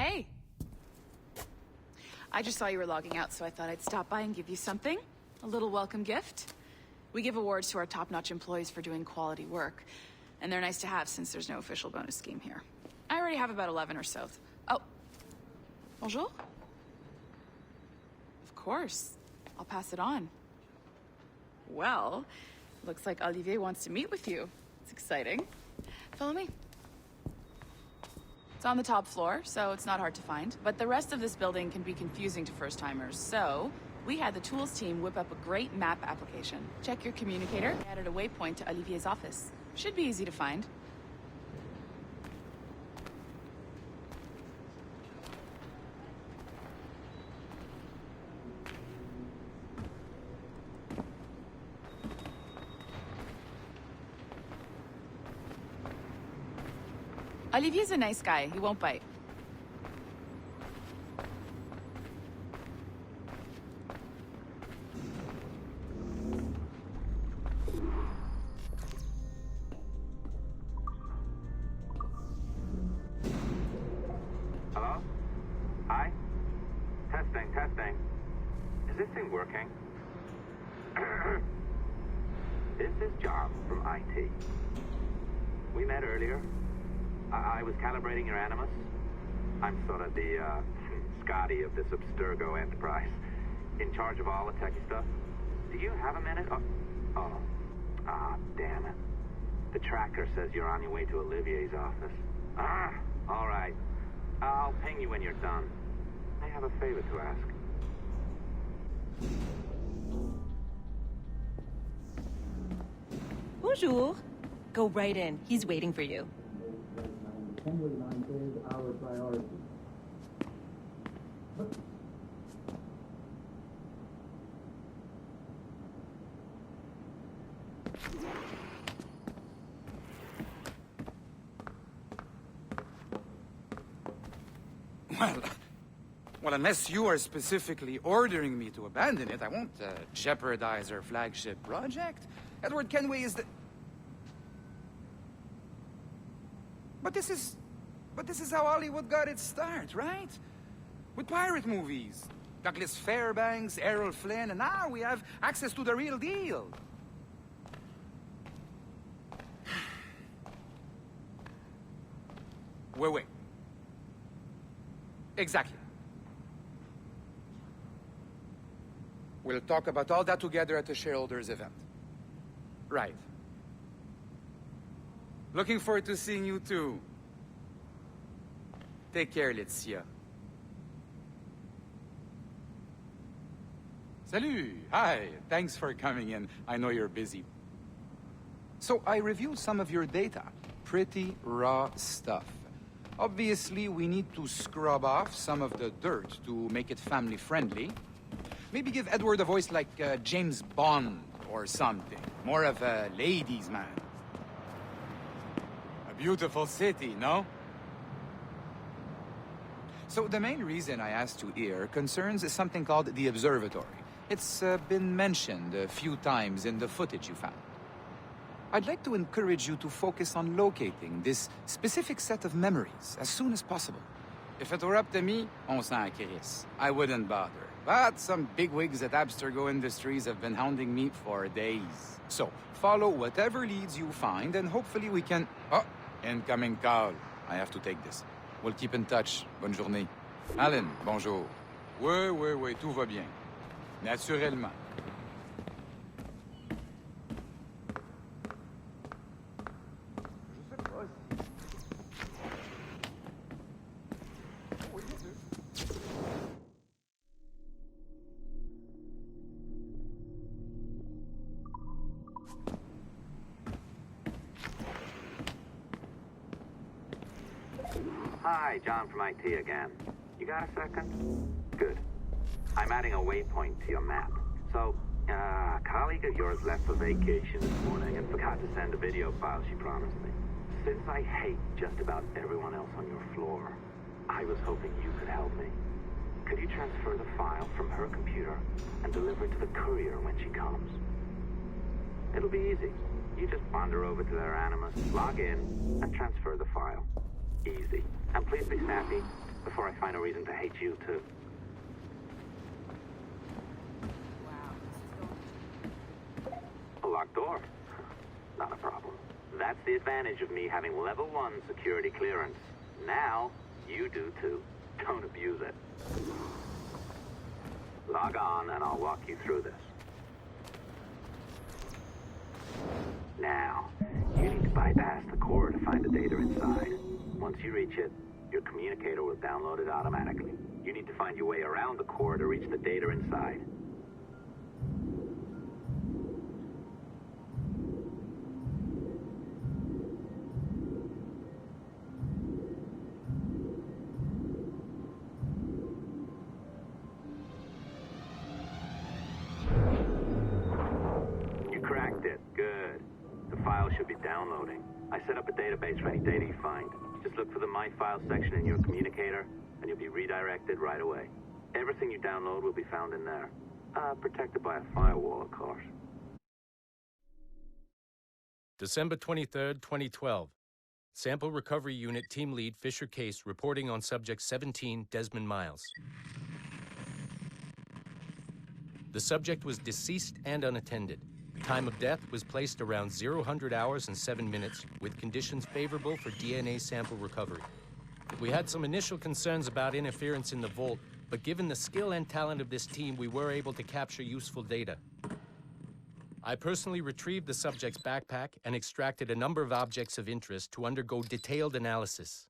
Hey. I just saw you were logging out, so I thought I'd stop by and give you something. A little welcome gift. We give awards to our top-notch employees for doing quality work, and they're nice to have since there's no official bonus scheme here. I already have about 11 or so. Oh. Bonjour? Of course. I'll pass it on. Well, looks like Olivier wants to meet with you. It's exciting. Follow me. It's on the top floor, so it's not hard to find. But the rest of this building can be confusing to first-timers, so we had the tools team whip up a great map application. Check your communicator. We added a waypoint to Olivier's office. Should be easy to find. Olivier's a nice guy. He won't bite. Hello? Hi? Testing, testing. Is this thing working? This is John from IT. We met earlier. I was calibrating your Animus. I'm sort of the, Scotty of this Abstergo enterprise. In charge of all the techie stuff. Do you have a minute? Damn it. The tracker says you're on your way to Olivier's office. All right. I'll ping you when you're done. I have a favor to ask. Bonjour. Go right in. He's waiting for you. 10:09 is our priority. Well, unless you are specifically ordering me to abandon it, I won't jeopardize our flagship project. Edward Kenway is the... But this is how Hollywood got its start, right? With pirate movies. Douglas Fairbanks, Errol Flynn, and now we have access to the real deal. Wait. Exactly. We'll talk about all that together at the shareholders event. Right. Looking forward to seeing you too. Take care, Laetitia. Salut! Hi, thanks for coming in. I know you're busy. So I reviewed some of your data. Pretty raw stuff. Obviously, we need to scrub off some of the dirt to make it family-friendly. Maybe give Edward a voice like James Bond or something. More of a ladies' man. A beautiful city, no? So the main reason I asked you here concerns something called the observatory. It's been mentioned a few times in the footage you found. I'd like to encourage you to focus on locating this specific set of memories as soon as possible. If it were up to me, on s'en crisse. I wouldn't bother. But some bigwigs at Abstergo Industries have been hounding me for days. So, follow whatever leads you find, and hopefully we can... Oh, incoming call. I have to take this. We'll keep in touch. Bonne journée. Alan, bonjour. Oui, tout va bien. Naturellement. Hi, John from IT again. You got a second? Good. I'm adding a waypoint to your map. So, a colleague of yours left for vacation this morning and forgot to send a video file she promised me. Since I hate just about everyone else on your floor, I was hoping you could help me. Could you transfer the file from her computer and deliver it to the courier when she comes? It'll be easy. You just wander over to their Animus, log in, and transfer the file. Easy. And please be snappy. before I find a reason to hate you, too. A locked door? Not a problem. That's the advantage of me having level 1 security clearance. Now, you do too. Don't abuse it. Log on and I'll walk you through this. Now, you need to bypass the core to find the data inside. Once you reach it, your communicator will download it automatically. You need to find your way around the core to reach the data inside. You cracked it. Good. The file should be downloading. I set up a database for any data you find. Just look for the My Files section in your communicator, and you'll be redirected right away. Everything you download will be found in there. Protected by a firewall, of course. December 23rd, 2012. Sample Recovery Unit Team Lead Fisher Case reporting on Subject 17, Desmond Miles. The subject was deceased and unattended. Time of death was placed around 00 hours and 7 minutes, with conditions favorable for DNA sample recovery. We had some initial concerns about interference in the vault, but given the skill and talent of this team, we were able to capture useful data. I personally retrieved the subject's backpack and extracted a number of objects of interest to undergo detailed analysis.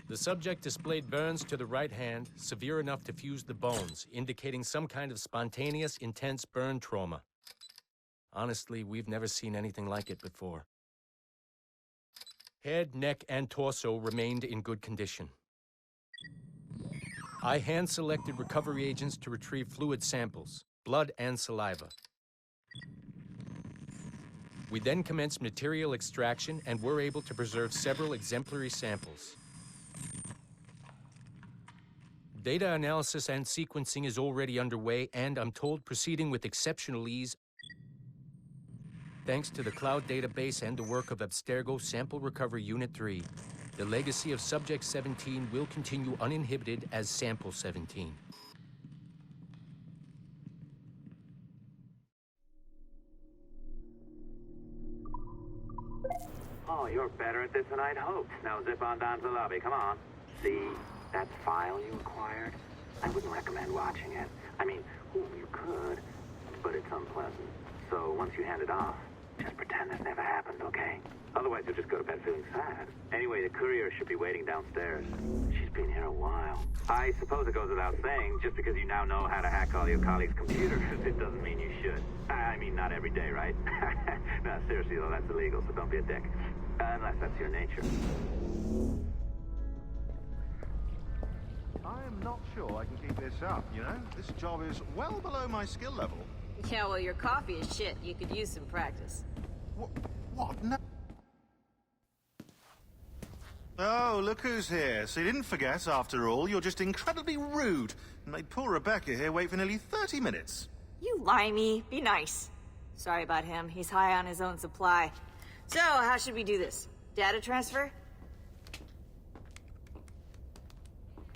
The subject displayed burns to the right hand, severe enough to fuse the bones, indicating some kind of spontaneous, intense burn trauma. Honestly, we've never seen anything like it before. Head, neck, and torso remained in good condition. I hand-selected recovery agents to retrieve fluid samples, blood and saliva. We then commenced material extraction and were able to preserve several exemplary samples. Data analysis and sequencing is already underway, and I'm told proceeding with exceptional ease. Thanks to the cloud database and the work of Abstergo Sample Recovery Unit 3, the legacy of Subject 17 will continue uninhibited as Sample 17. Oh, you're better at this than I'd hoped. Now zip on down to the lobby. Come on. See that file you acquired? I wouldn't recommend watching it. I mean, you could, but it's unpleasant. So once you hand it off, just pretend this never happened, okay? Otherwise, you'll just go to bed feeling sad. Anyway, the courier should be waiting downstairs. She's been here a while. I suppose it goes without saying, just because you now know how to hack all your colleagues' computers, it doesn't mean you should. I mean, not every day, right? No, seriously, though, that's illegal, so don't be a dick. Unless that's your nature. I am not sure I can keep this up, you know? This job is well below my skill level. Yeah, well, your coffee is shit. You could use some practice. What? No. Oh, look who's here. So you didn't forget, after all. You're just incredibly rude and made poor Rebecca here wait for nearly 30 minutes. You limey. Be nice. Sorry about him. He's high on his own supply. So, how should we do this? Data transfer?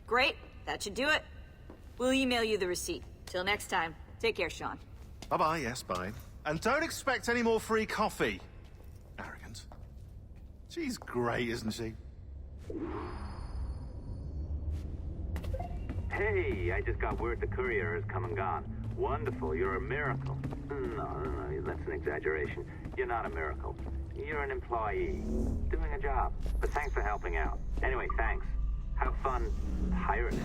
Great. That should do it. We'll email you the receipt. Till next time. Take care, Sean. Bye-bye, yes, bye. And don't expect any more free coffee. Arrogant. She's great, isn't she? Hey, I just got word the courier has come and gone. Wonderful, you're a miracle. No, that's an exaggeration. You're not a miracle. You're an employee, doing a job. But thanks for helping out. Anyway, thanks. Have fun pirating.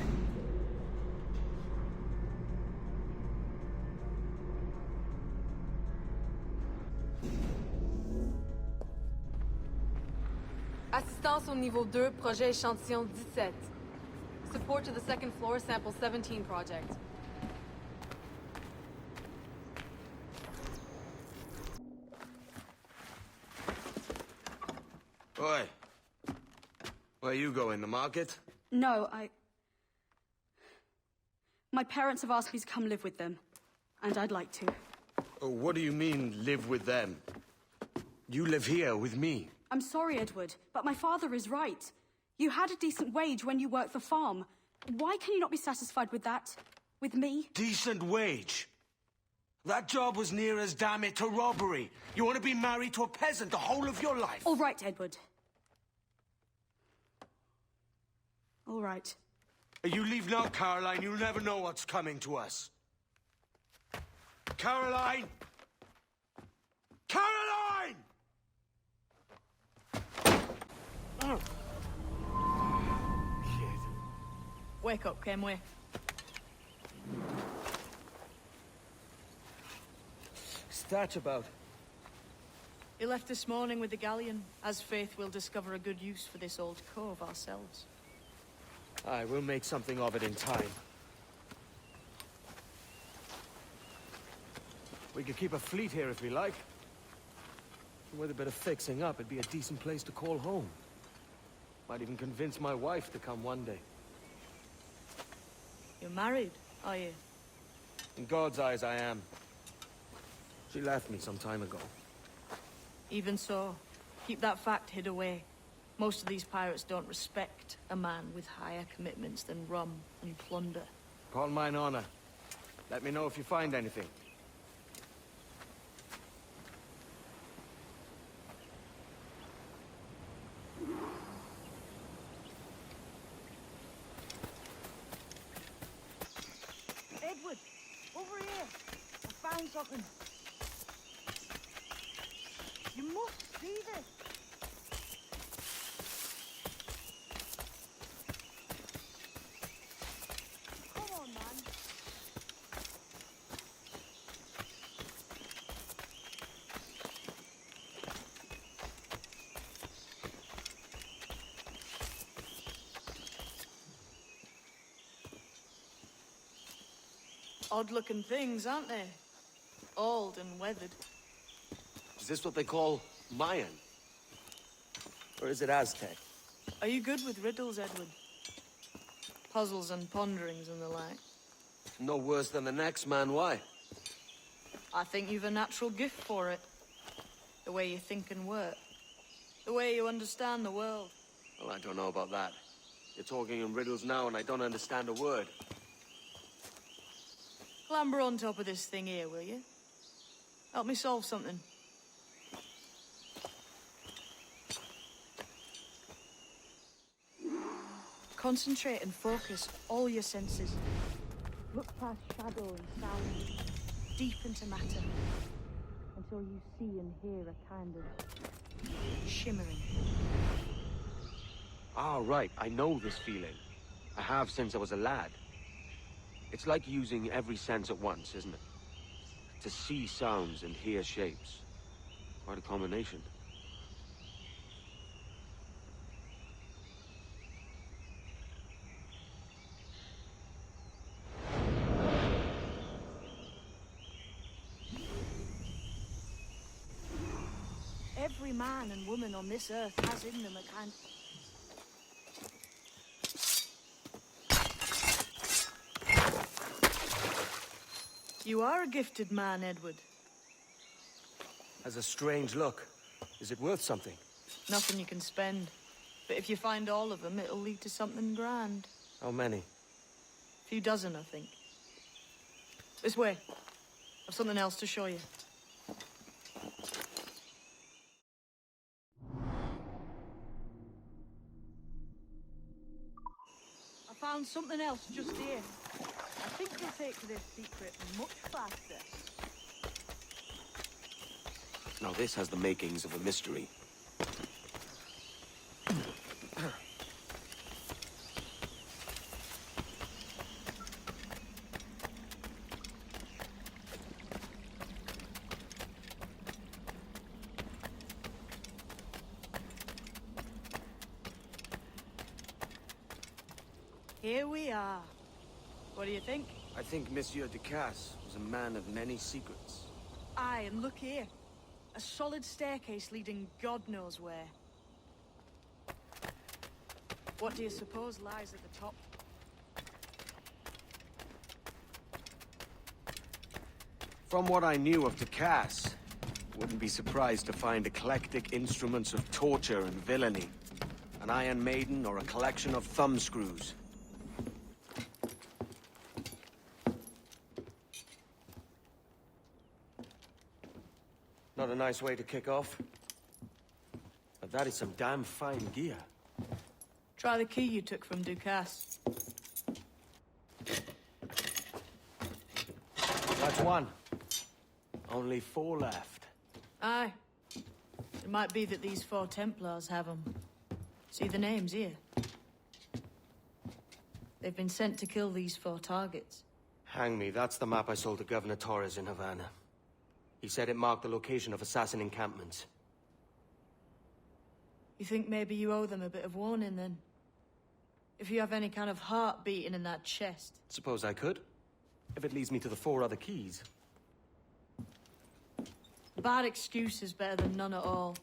Assistance au niveau 2, projet échantillon 17. Support to the second floor, sample 17 project. Oi. Where you going, the market? No, my parents have asked me to come live with them, and I'd like to. Oh, what do you mean, live with them? You live here with me. I'm sorry, Edward, but my father is right. You had a decent wage when you worked the farm. Why can you not be satisfied with that? With me? Decent wage? That job was near as, damn it, to robbery. You want to be married to a peasant the whole of your life? All right, Edward. All right. You leave now, Caroline, you'll never know what's coming to us. Caroline! Caroline! Oh. Shit. Wake up, Kenway. What's that about? He left this morning with the galleon, as faith will discover a good use for this old cove ourselves. Aye, we'll make something of it in time. We could keep a fleet here if we like. With a bit of fixing up, it'd be a decent place to call home. Might even convince my wife to come one day. You're married, are you? In God's eyes, I am. She left me some time ago. Even so, keep that fact hid away. Most of these pirates don't respect a man with higher commitments than rum and plunder. Call mine honor. Let me know if you find anything. Edward, over here. I found something. You must see this. Come on, man. Odd-looking things, aren't they? Old and weathered. Is this what they call Mayan? Or is it Aztec? Are you good with riddles, Edward? Puzzles and ponderings and the like? No worse than the next man, why? I think you've a natural gift for it. The way you think and work. The way you understand the world. Well, I don't know about that. You're talking in riddles now and I don't understand a word. Clamber on top of this thing here, will you? Help me solve something. Concentrate and focus all your senses. Look past shadow and sound, deep into matter, until you see and hear a kind of shimmering. Ah, right. I know this feeling. I have since I was a lad. It's like using every sense at once, isn't it? To see sounds and hear shapes. Quite a combination. Every man and woman on this earth has in them a kind... You are a gifted man, Edward. Has a strange look. Is it worth something? Nothing you can spend. But if you find all of them, it'll lead to something grand. How many? A few dozen, I think. This way. I've something else to show you. I found something else just here. I think you'll take to this secret much faster. Now this has the makings of a mystery. Here we are. What do you think? I think Monsieur Ducasse was a man of many secrets. Aye, and look here. A solid staircase leading God knows where. What do you suppose lies at the top? From what I knew of Ducasse, Wouldn't be surprised to find eclectic instruments of torture and villainy. An Iron Maiden or a collection of thumbscrews. Not a nice way to kick off. But that is some damn fine gear. Try the key you took from Ducasse. That's one. Only 4 left. Aye. It might be that these 4 Templars have them. See the names here? They've been sent to kill these 4 targets. Hang me, that's the map I sold to Governor Torres in Havana. He said it marked the location of assassin encampments. You think maybe you owe them a bit of warning, then? If you have any kind of heart beating in that chest. Suppose I could. If it leads me to the 4 other keys. Bad excuse is better than none at all.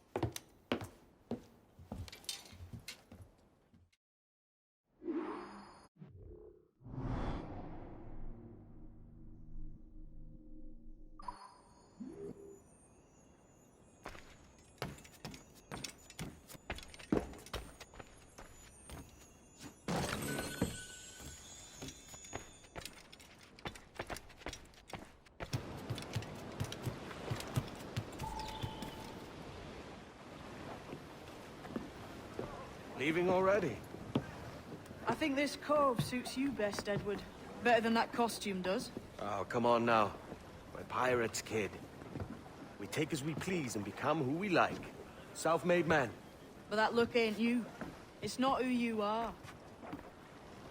Leaving already? I think this cove suits you best, Edward. Better than that costume does. Oh, come on now. We're pirates, kid. We take as we please and become who we like. Self-made men. But that look ain't you. It's not who you are.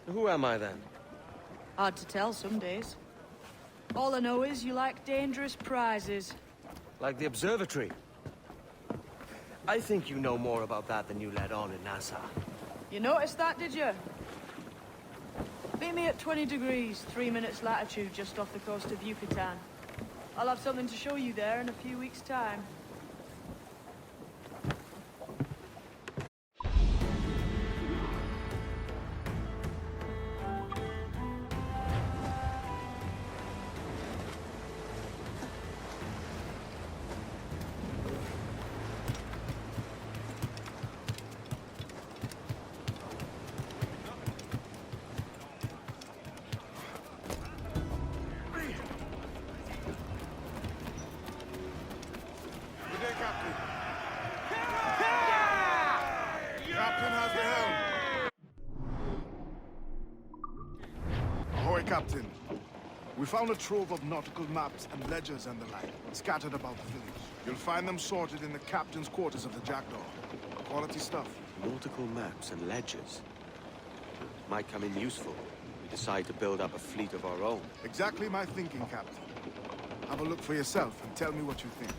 Who am I, then? Hard to tell some days. All I know is you like dangerous prizes. Like the observatory. I think you know more about that than you let on in Nassau. You noticed that, did you? Meet me at 20 degrees, 3 minutes latitude, just off the coast of Yucatan. I'll have something to show you there in a few weeks' time. Captain. We found a trove of nautical maps and ledgers and the like, scattered about the village. You'll find them sorted in the captain's quarters of the Jackdaw. Quality stuff. Nautical maps and ledgers. Might come in useful. We decide to build up a fleet of our own. Exactly my thinking, Captain. Have a look for yourself and tell me what you think.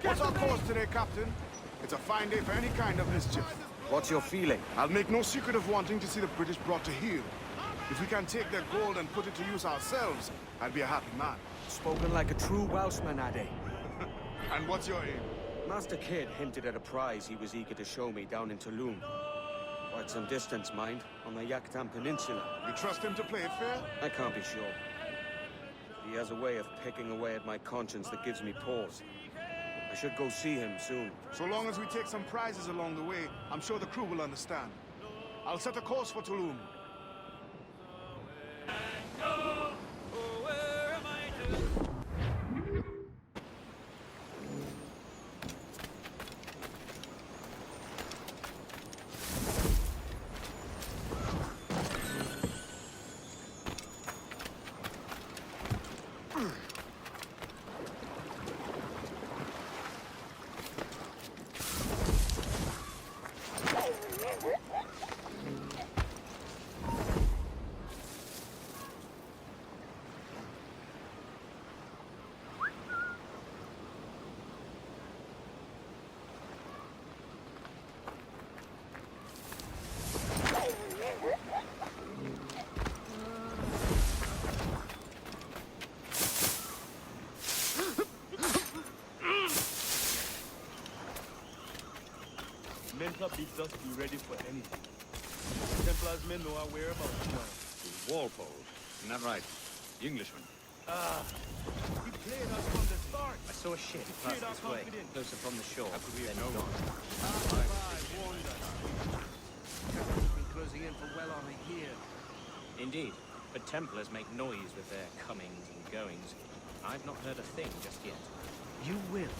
What's our course today, Captain? It's a fine day for any kind of mischief. What's your feeling? I'll make no secret of wanting to see the British brought to heel. If we can take their gold and put it to use ourselves, I'd be a happy man. Spoken like a true Welshman, Addy. And what's your aim? Master Kidd hinted at a prize he was eager to show me down in Tulum. Quite some distance, mind, on the Yaktan Peninsula. You trust him to play it fair? I can't be sure. He has a way of picking away at my conscience that gives me pause. I should go see him soon. So long as we take some prizes along the way, I'm sure the crew will understand. I'll set a course for Tulum. Mentor bids us be ready for anything. Templars may know our whereabouts now. Walpole, isn't that right? The Englishman. He played us from the start. I saw a ship pass this way, close up on the shore. How could we have then known? gone. I warned us. Captain's been closing in for well on a year. Indeed, but Templars make noise with their comings and goings. I've not heard a thing just yet. You will.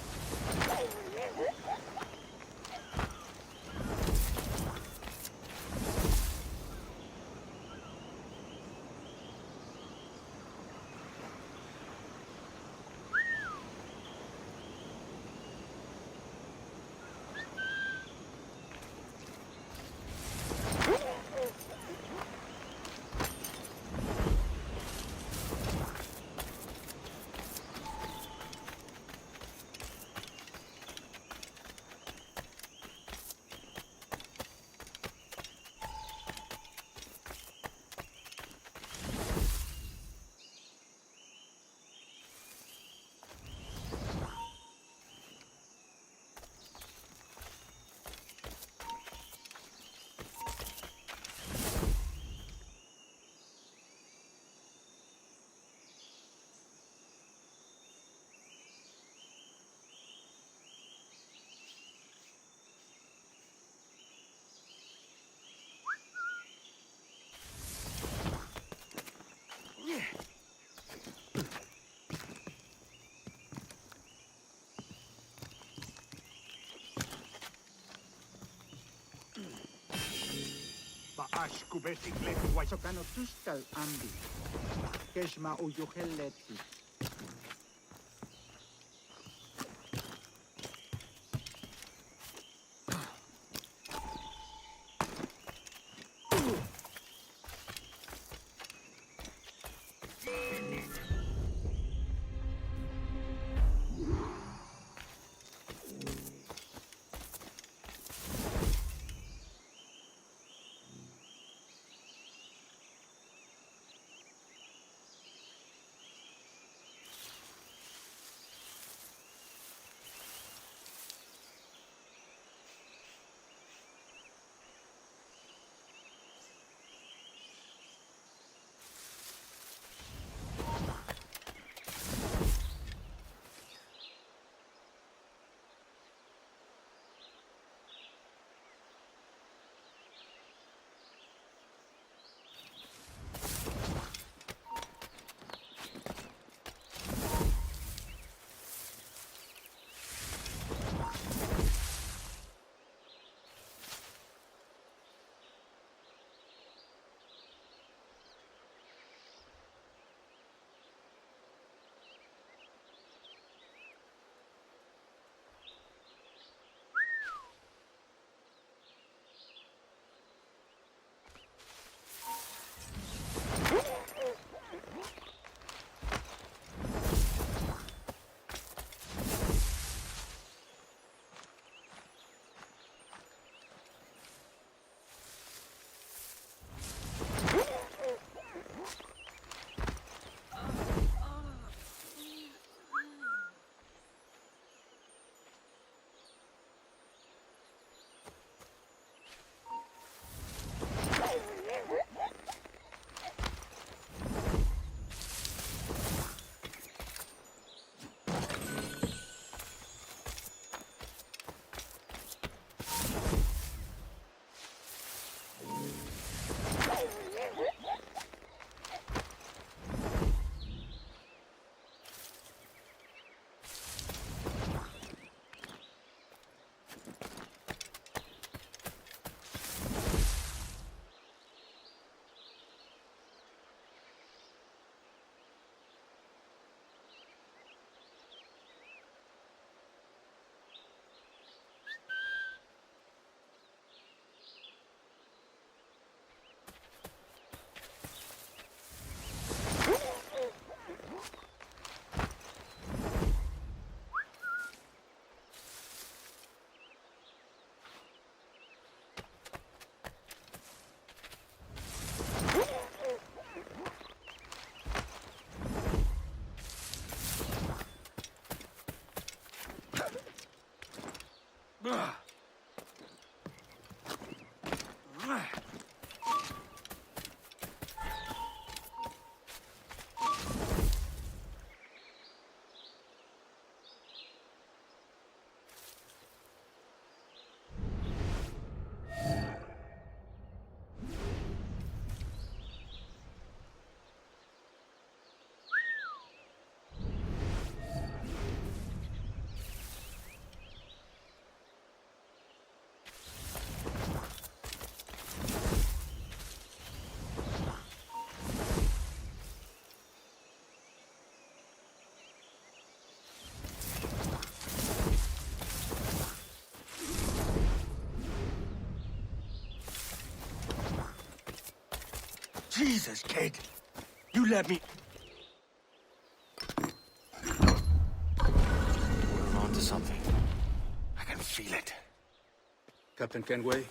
Ba'ash kubeti kleti wai sokano tustal ambi. Keshma uyuheleti. Jesus, kid. You let me... We're on to something. I can feel it. Captain Kenway?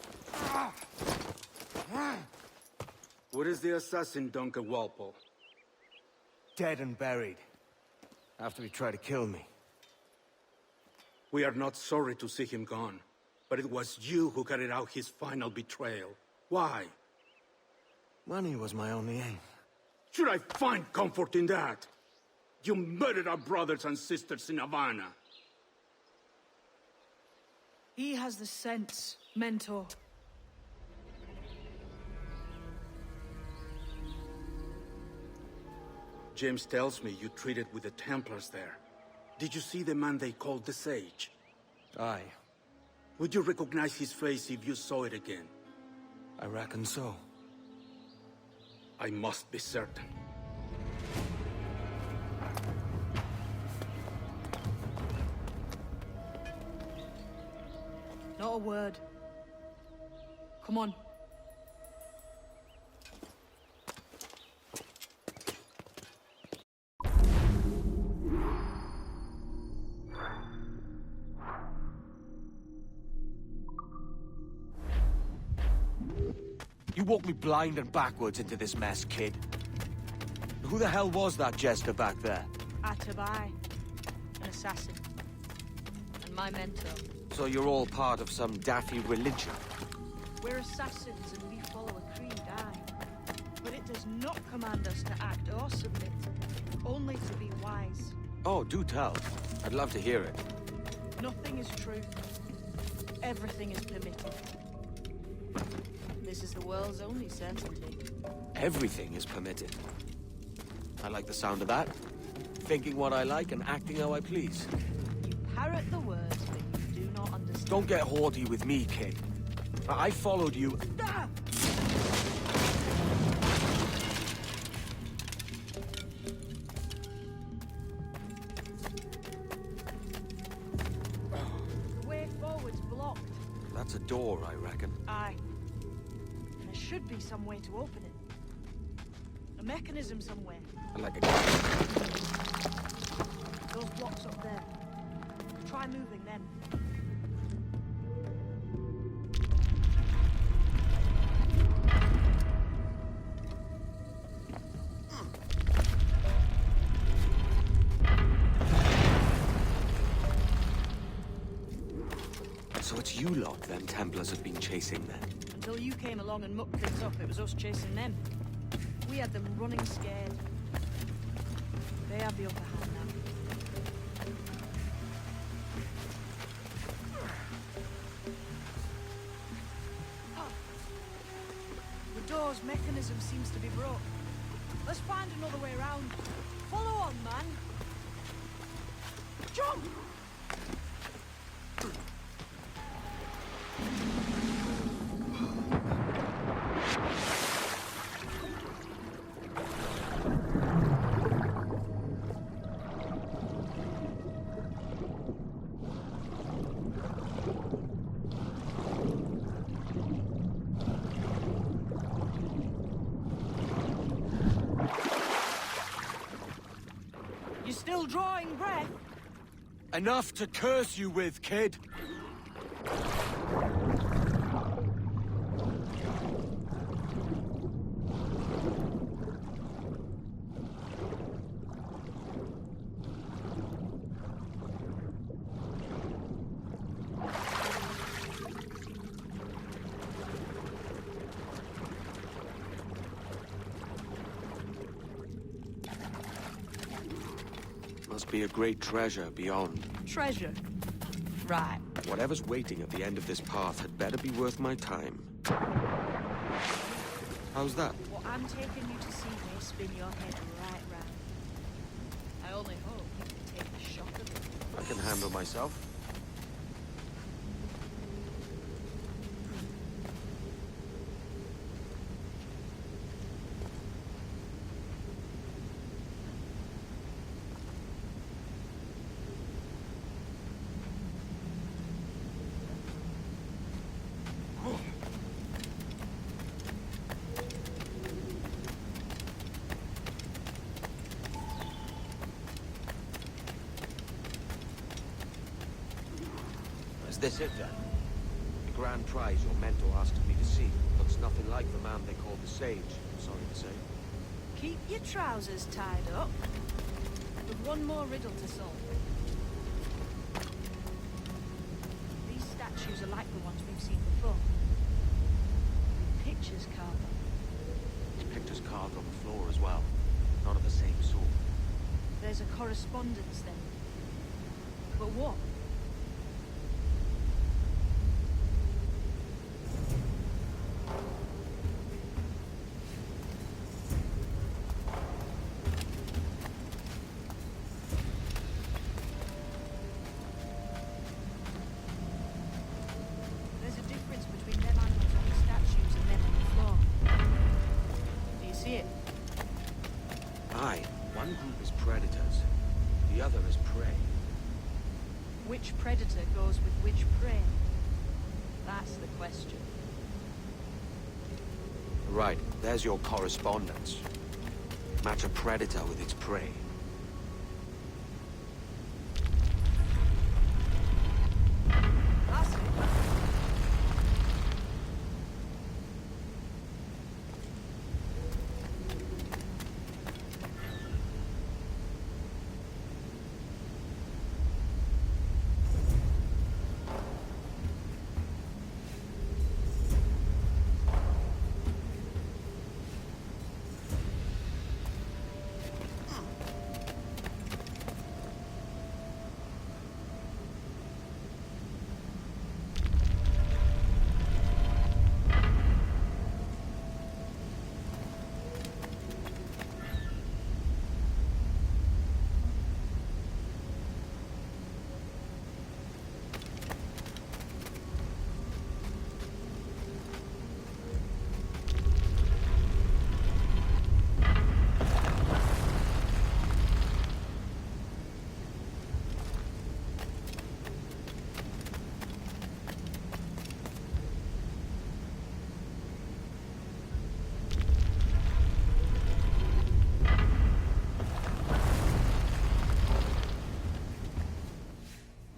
Where is the assassin, Duncan Walpole? Dead and buried. After he tried to kill me. We are not sorry to see him gone, but it was you who carried out his final betrayal. Why? Money was my only aim. Should I find comfort in that? You murdered our brothers and sisters in Havana. He has the sense, Mentor. James tells me you treated with the Templars there. Did you see the man they called the Sage? Aye. Would you recognize his face if you saw it again? I reckon so. I must be certain. Not a word. Come on. You walked me blind and backwards into this mess, kid. Who the hell was that jester back there? Atabai, an assassin. And my mentor. So you're all part of some daffy religion? We're assassins and we follow a creed, aye. But it does not command us to act or submit, only to be wise. Oh, do tell. I'd love to hear it. Nothing is true. Everything is permitted. This is the world's only certainty. Everything is permitted. I like the sound of that. Thinking what I like and acting how I please. You parrot the words, but you do not understand. Don't get haughty with me, kid. I followed you. Ah! The way forward's blocked. That's a door, I reckon. Aye. There should be some way to open it. A mechanism somewhere. I like a... Those blocks up there. Try moving them. So it's you lot them Templars have been chasing then? Until you came along and mucked things up, it was us chasing them. We had them running scared. They have the upper hand now. The door's mechanism seems to be broke. Let's find another way around. Follow on, man. Jump! Still drawing breath? Enough to curse you with, kid! Must be a great treasure beyond. Treasure? Right. Whatever's waiting at the end of this path had better be worth my time. How's that? What I'm taking you to see may spin your head right round. I only hope you can take the shock of it. I can handle myself. this it then? The grand prize your mentor asked me to see looks nothing like the man they called the Sage, I'm sorry to say. Keep your trousers tied up. With one more riddle to solve. These statues are like the ones we've seen before. Pictures carved on. These pictures carved on the floor as well. Not of the same sort. There's a correspondence then. But what? There's a difference between them animals on the statues and them on the floor. Do you see it? Aye, one group is predators, the other is prey. Which predator goes with which prey? That's the question. Right, there's your correspondence. Match a predator with its prey. That's it.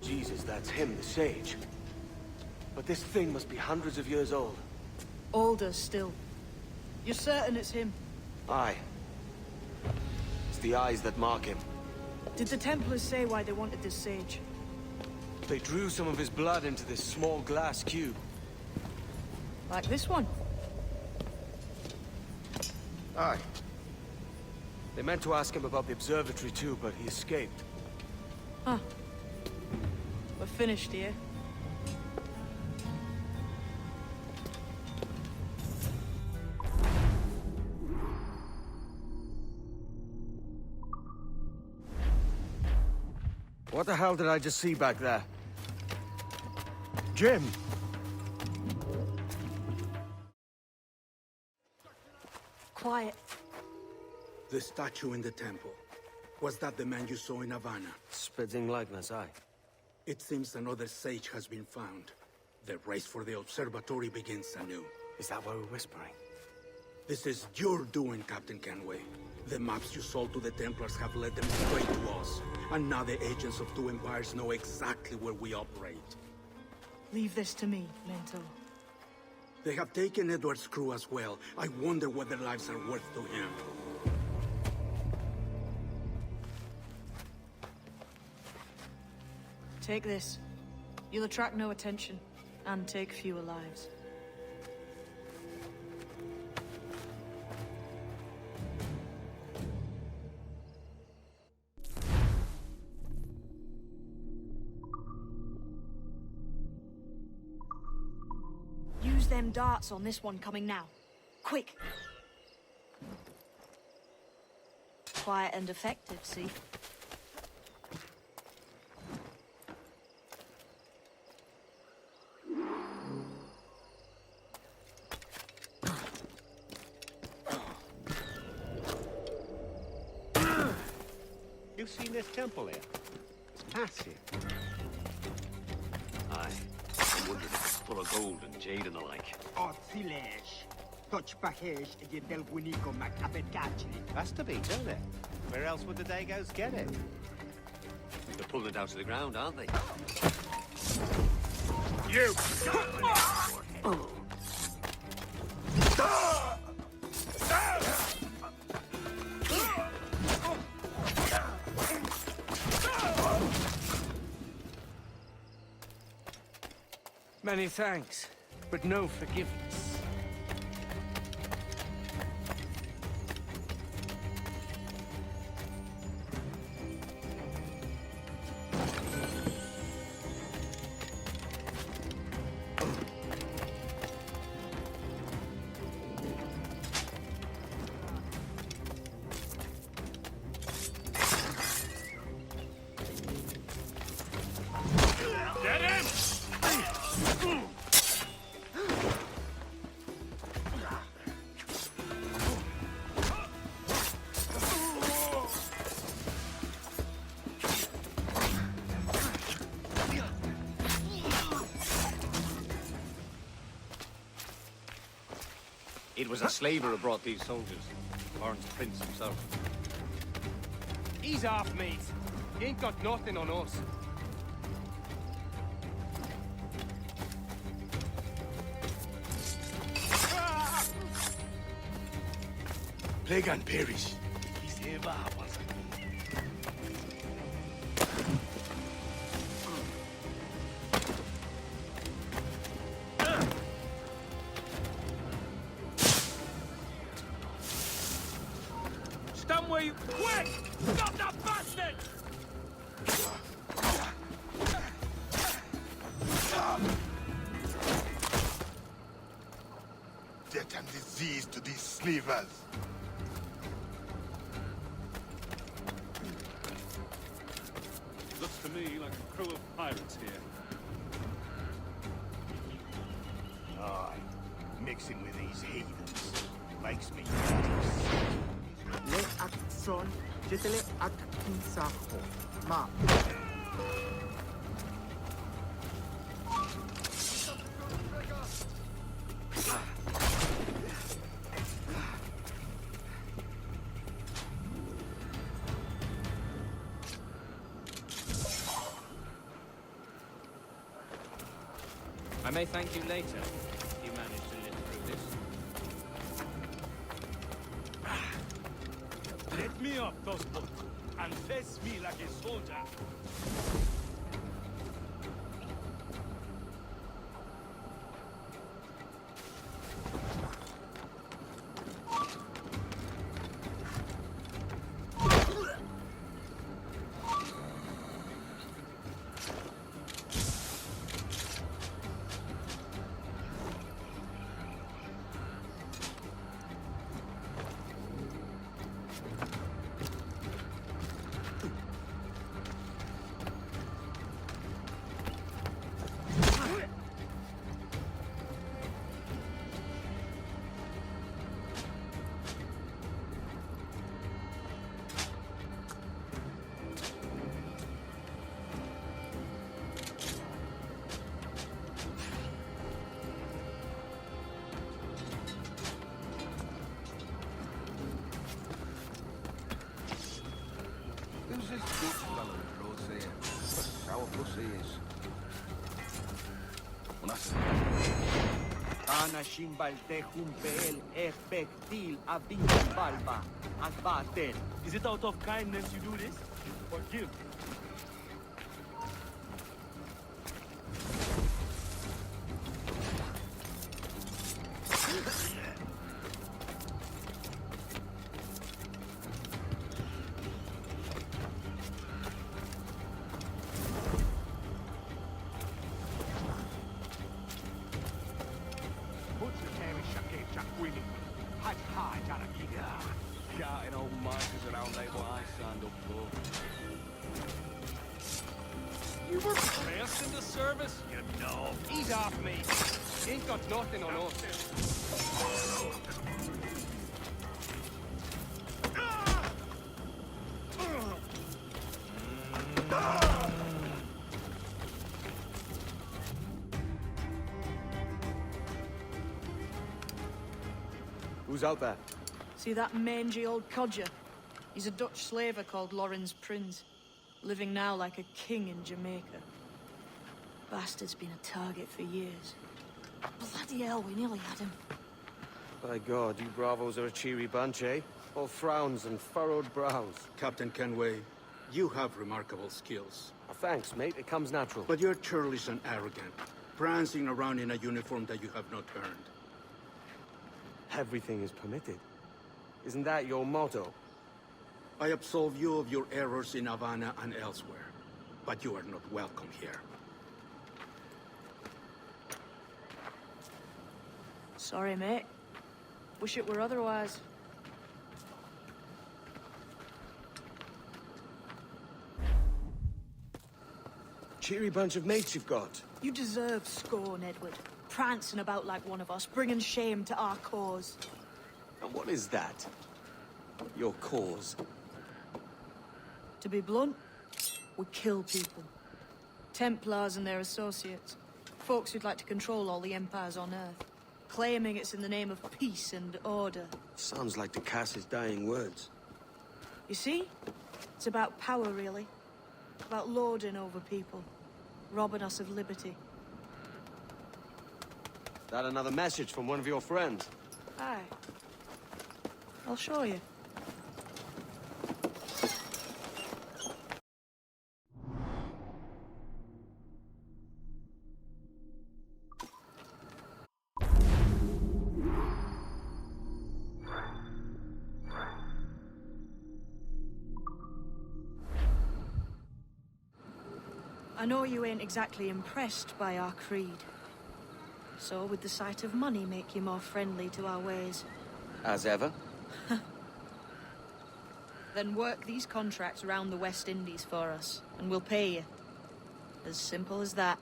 Jesus, that's him, the Sage. But this thing must be hundreds of years old. Older still. You're certain it's him? Aye. It's the eyes that mark him. Did the Templars say why they wanted this sage? They drew some of his blood into this small glass cube. Like this one? Aye. They meant to ask him about the observatory too, but he escaped. Huh. We're finished here. What the hell did I just see back there? Jim! Quiet. The statue in the temple. Was that the man you saw in Havana? Spitting likeness, aye. It seems another sage has been found. The race for the observatory begins anew. Is that why we're whispering? This is your doing, Captain Kenway. The maps you sold to the Templars have led them straight to us. And now the agents of two empires know exactly where we operate. Leave this to me, Mentor. They have taken Edward's crew as well. I wonder what their lives are worth to him. Take this. You'll attract no attention, and take fewer lives. Use them darts on this one coming now. Quick! Quiet and effective, see? You've seen this temple here? It's massive. Aye. I wondered if it's full of gold and jade and the like. Has to be, don't it? Where else would the Dagos get it? They're pulling it down to the ground, aren't they? You! Many thanks, but no forgiveness. Get him! It was a slaver who brought these soldiers. Orange Prince himself. He's off, mate. He ain't got nothing on us. Plague and perish. Stand where you... Quick! Stop that bastard! Death and disease to these slavers. Looks to me like a crew of pirates here. Aye, mixing with these heathens makes me Le Akson, Jetele Akinsaho. Ma. I may thank you later if you manage to live through this. Let me off those boots and face me like a soldier. Who's this bitch fellow that roads there? Sour pussy is. Ana Shimbalte Humpel Ekpektil Abin Balba Akbatel. Is it out of kindness you do this? Or guilt? You were pressed into service? You know. He's off, mate. He ain't got nothing on us. Who's out there? See that mangy old codger? He's a Dutch slaver called Lawrence Prins, living now like a king in Jamaica. Bastard's been a target for years. Bloody hell, we nearly had him. By God, you Bravos are a cheery bunch, eh? All frowns and furrowed brows. Captain Kenway, you have remarkable skills. Thanks, mate. It comes natural. But you're churlish and arrogant, prancing around in a uniform that you have not earned. Everything is permitted. Isn't that your motto? I absolve you of your errors in Havana and elsewhere, but you are not welcome here. Sorry, mate. Wish it were otherwise. Cheery bunch of mates you've got. You deserve scorn, Edward. Prancing about like one of us, bringing shame to our cause. And what is that? Your cause? To be blunt, we kill people. Templars and their associates. Folks who'd like to control all the empires on Earth. Claiming it's in the name of peace and order. Sounds like to Cass's dying words. You see? It's about power, really. About lording over people. Robbing us of liberty. That another message from one of your friends? Aye. I'll show you. I know you ain't exactly impressed by our creed. So would the sight of money make you more friendly to our ways? As ever. Then work these contracts around the West Indies for us, and we'll pay you. As simple as that.